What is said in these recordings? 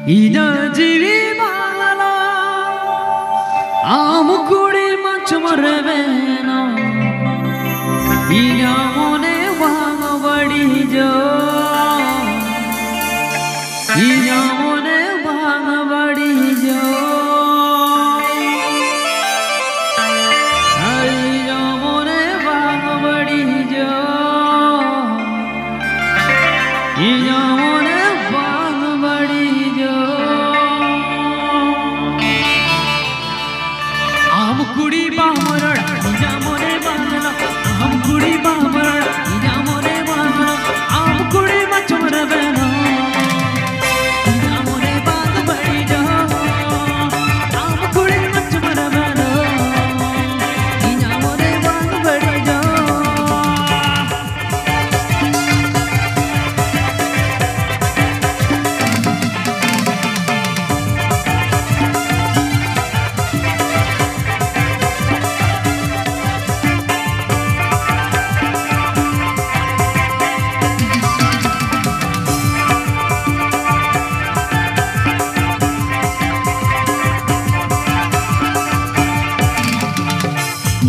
Inajivi malala amukudi machmarvena inamone vangvadi jo inamone vangvadi jo inamone vangvadi jo inamone कुड़ी बामरण इजा मोरे बांधना हम कुड़ी बामरण इजा मोरे बांधना हम कुड़ी मचमर बना इजा मोरे बांध बड़ी जा हम कुड़ी मचमर बना इजा मोरे बांध बड़ी जा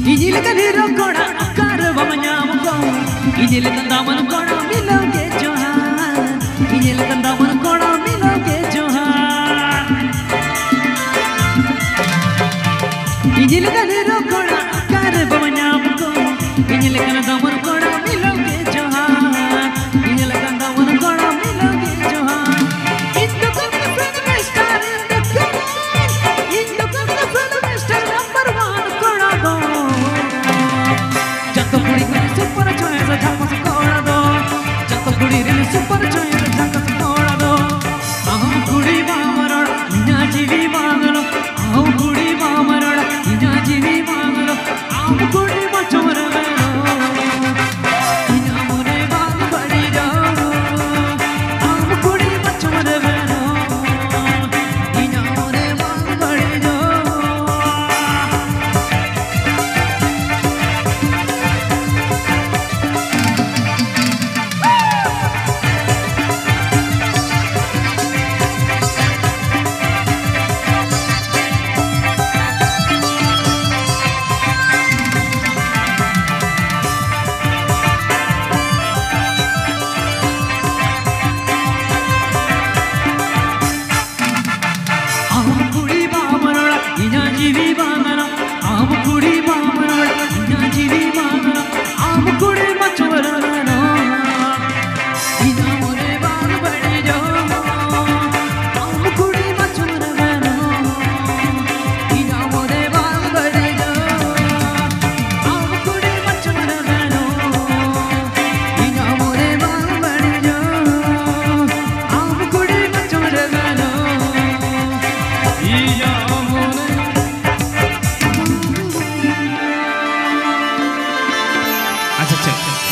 Ijil ka diro koda kar bamanya mo ijil tanda man koda